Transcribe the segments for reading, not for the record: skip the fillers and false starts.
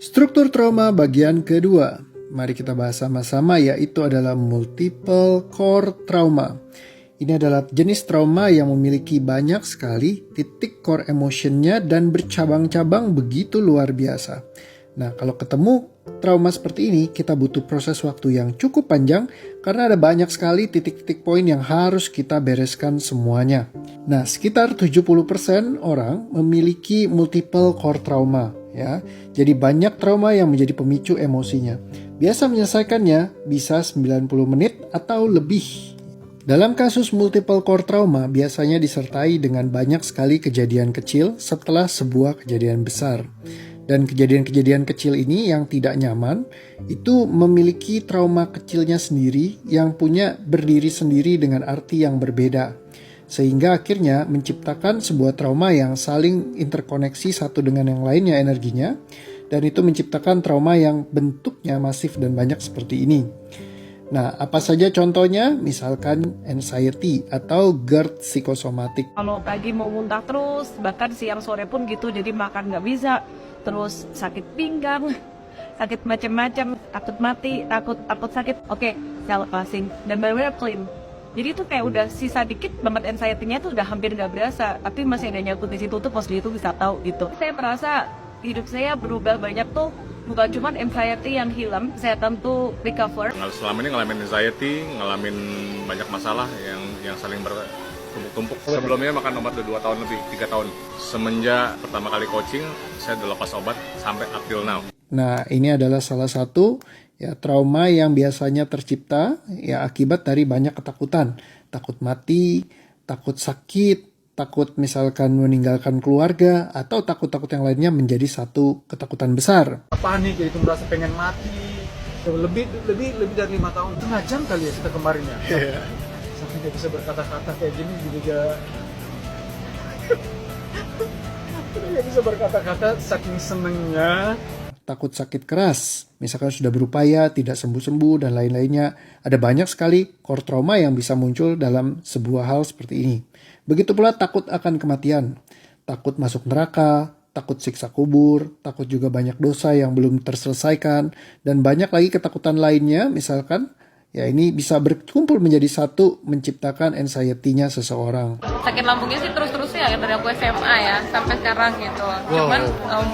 Struktur trauma bagian kedua. Mari kita bahas sama-sama, yaitu adalah multiple core trauma. Ini adalah jenis trauma yang memiliki banyak sekali titik core emotionnya dan bercabang-cabang begitu luar biasa. Nah, kalau ketemu trauma seperti ini, kita butuh proses waktu yang cukup panjang karena ada banyak sekali titik-titik poin yang harus kita bereskan semuanya. Nah, sekitar 70% orang memiliki multiple core trauma, ya. Jadi banyak trauma yang menjadi pemicu emosinya. Biasa menyelesaikannya bisa 90 menit atau lebih. Dalam kasus multiple core trauma biasanya disertai dengan banyak sekali kejadian kecil setelah sebuah kejadian besar. Dan kejadian-kejadian kecil ini yang tidak nyaman itu memiliki trauma kecilnya sendiri yang punya berdiri sendiri dengan arti yang berbeda. Sehingga akhirnya menciptakan sebuah trauma yang saling interkoneksi satu dengan yang lainnya energinya. Dan itu menciptakan trauma yang bentuknya masif dan banyak seperti ini. Nah, apa saja contohnya? Misalkan anxiety atau GERD psikosomatik. Kalau pagi mau muntah terus, bahkan siang sore pun gitu, jadi makan nggak bisa. Terus sakit pinggang, sakit macam-macam, takut mati, takut sakit. Oke, saya lepasin dan benar-benar clean. Jadi itu kayak udah sisa dikit banget anxiety-nya tuh udah hampir nggak berasa, tapi masih ada nyangkut di situ tuh pas dia itu bisa tahu gitu. Saya merasa hidup saya berubah banyak tuh. Bukan cuma anxiety yang hilang, kesehatan tuh recover. Selama ini ngalamin anxiety, ngalamin banyak masalah yang saling bertumpuk-tumpuk. Sebelumnya makan obat udah 2 tahun lebih, 3 tahun. Semenjak pertama kali coaching, saya udah lepas obat sampai up till now. Nah, ini adalah salah satu trauma yang biasanya tercipta akibat dari banyak ketakutan. Takut mati, takut sakit, takut misalkan meninggalkan keluarga, atau takut-takut yang lainnya menjadi satu ketakutan besar. Panik, jadi itu merasa pengen mati. Lebih dari 5 tahun, 1,5 jam kali ya kita kemarin ya. Yeah. Sampai dia bisa berkata-kata kayak gini juga. Dia bisa berkata-kata saking senengnya. Takut sakit keras, misalkan sudah berupaya, tidak sembuh-sembuh, dan lain-lainnya. Ada banyak sekali core trauma yang bisa muncul dalam sebuah hal seperti ini. Begitu pula takut akan kematian, takut masuk neraka, takut siksa kubur, takut juga banyak dosa yang belum terselesaikan, dan banyak lagi ketakutan lainnya, misalkan ini bisa berkumpul menjadi satu menciptakan anxiety-nya seseorang. Sakit lambungnya sih terus-terus ya dari aku SMA ya sampai sekarang gitu. Cuman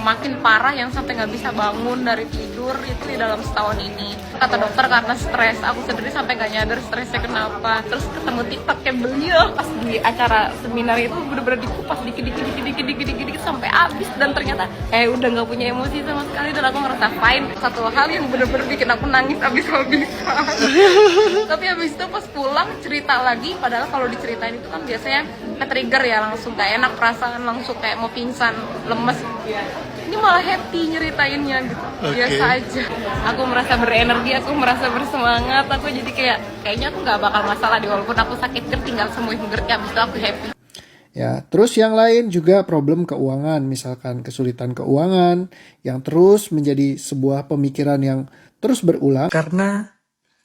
makin parah yang sampai nggak bisa bangun dari tidur itu di dalam setahun ini. Kata dokter karena stres, aku sendiri sampai nggak nyadar stresnya kenapa. Terus ketemu TikTok kayak beliau pas di acara seminar itu bener-bener dikupas dikit sampai habis dan ternyata udah nggak punya emosi sama sekali dan aku ngerasa fine. Satu hal yang bener-bener bikin aku nangis habis-habisan. Tapi habis itu pas pulang cerita lagi, padahal kalau diceritain itu kan biasanya ke-trigger ya, langsung gak enak perasaan, langsung kayak mau pingsan, lemes. Ini malah happy nyeritainnya gitu, biasa aja. Aku merasa berenergi, aku merasa bersemangat, aku jadi kayaknya aku gak bakal masalah deh, walaupun aku sakit tinggal sembuhin GERD, habis itu aku happy. Ya, terus yang lain juga problem keuangan, misalkan kesulitan keuangan yang terus menjadi sebuah pemikiran yang terus berulang. Karena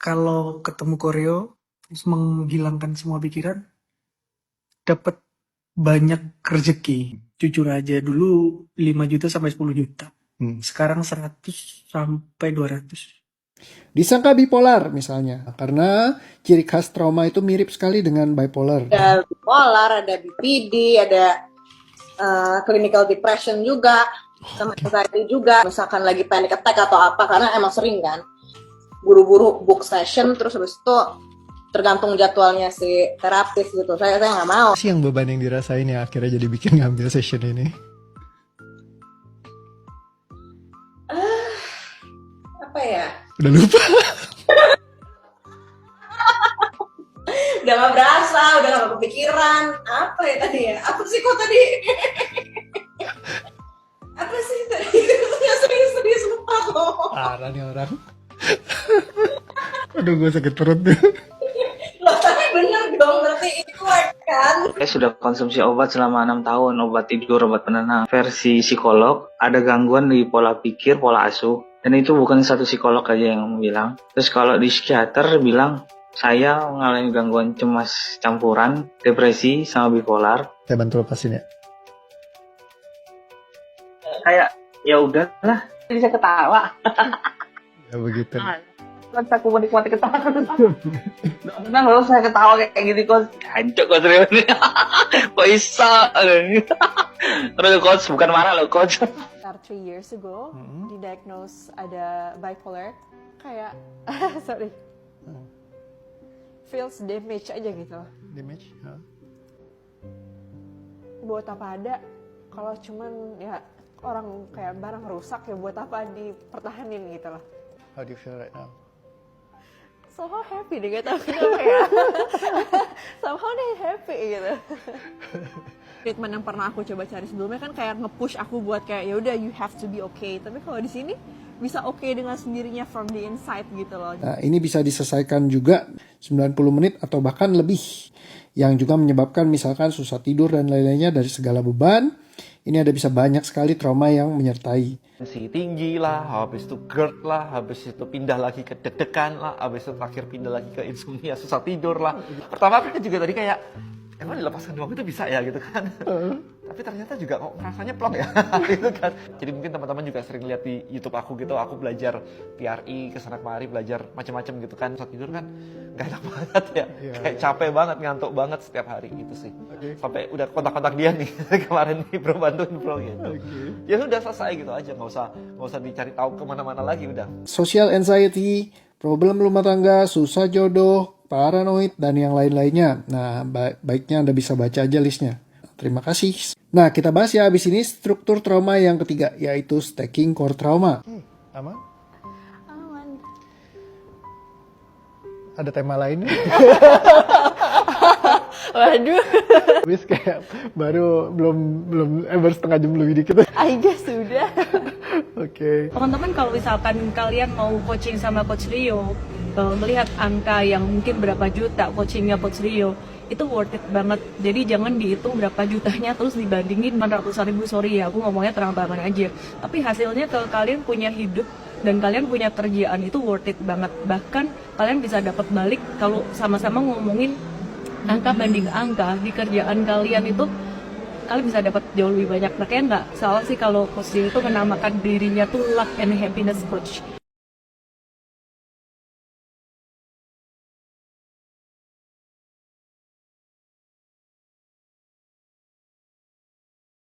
kalau ketemu koreo, terus menghilangkan semua pikiran, dapat banyak rezeki. Jujur aja, dulu 5 juta sampai 10 juta. Sekarang 100 sampai 200. Disangka bipolar misalnya, karena ciri khas trauma itu mirip sekali dengan bipolar. Ada bipolar, ada BPD, ada clinical depression juga, sama anxiety juga. Misalkan lagi panic attack atau apa, karena emang sering kan. Buru-buru book session, terus habis itu tergantung jadwalnya si terapis gitu. Saya nggak mau. Sih yang beban yang dirasain ya akhirnya jadi bikin ngambil session ini. Apa ya? Udah lupa. Udah nggak berasa, udah nggak kepikiran. Apa ya tadi ya? Apa sih kok tadi? Apa sih tadi? Serius lupa kok. Parah nih orang. Aduh, gue sakit perut deh. Loh, tapi bener dong, berarti itu kan? Saya sudah konsumsi obat selama 6 tahun, obat tidur, obat penenang. Versi psikolog, ada gangguan di pola pikir, pola asuh. Dan itu bukan satu psikolog aja yang bilang. Terus kalau di psikiater bilang, saya mengalami gangguan cemas campuran, depresi, sama bipolar. Saya bantu lepasin ya. Kayak, ya udahlah, Jadi saya ketawa. Ya begitu. Kan aku menikmati ketawa. Nggak pernah loh saya ketawa kayak gini coach. Hancur coach Rio ini. Kok bisa? Terus coach bukan marah loh coach. Sekitar 3 years ago, didiagnose ada bipolar, kayak, sorry, feels damage aja gitu. Damage. Buat apa ada, kalau cuman ya orang kayak barang rusak ya buat apa dipertahanin gitu loh. How do you feel right now? Somehow happy deh, gak tau kenapa ya. Somehow deh happy gitu. Treatment yang pernah aku coba cari sebelumnya kan kayak nge-push aku buat kayak ya udah you have to be okay. Tapi kalau di sini bisa okay dengan sendirinya from the inside gitu loh. Nah, ini bisa diselesaikan juga 90 menit atau bahkan lebih. Yang juga menyebabkan misalkan susah tidur dan lain-lainnya dari segala beban. Ini ada bisa banyak sekali trauma yang menyertai. Tensi tinggi lah, habis itu GERD lah, habis itu pindah lagi ke deg-degan lah, habis itu terakhir pindah lagi ke insomnia, susah tidur lah. Pertama aku juga tadi kayak, emang dilepaskan uang itu bisa ya gitu kan. Tapi ternyata juga kok rasanya plong ya gitu kan. Jadi mungkin teman-teman juga sering lihat di YouTube aku gitu, aku belajar PRI kesana kemari, belajar macam-macam gitu kan. Saat tidur kan gak enak banget ya, kayak capek banget, ngantuk banget setiap hari gitu sih. Sampai udah kontak-kontak dia nih kemarin nih bro, bantuin bro gitu. Ya udah selesai gitu aja, nggak usah dicari tahu kemana-mana lagi udah. Social anxiety, problem rumah tangga, susah jodoh, paranoid, dan yang lain-lainnya. Nah, baiknya Anda bisa baca aja listnya. Terima kasih. Nah, kita bahas ya abis ini struktur trauma yang ketiga, yaitu stacking core trauma. Aman? Aman. Ada tema lainnya? Waduh. Habis kayak belum setengah jam lebih dikit. I guess sudah. Oke. Teman-teman kalau misalkan kalian mau coaching sama Coach Rio, melihat angka yang mungkin berapa juta coachingnya Coach Rio, itu worth it banget. Jadi jangan dihitung berapa jutanya terus dibandingin 400.000, sorry ya, aku ngomongnya terang-terangan aja. Tapi hasilnya kalau kalian punya hidup dan kalian punya kerjaan itu worth it banget. Bahkan kalian bisa dapat balik kalau sama-sama ngomongin angka banding angka di kerjaan kalian itu, kalian bisa dapat jauh lebih banyak. Makanya nggak salah sih kalau Coach Rio itu menamakan dirinya tuh luck and happiness coach.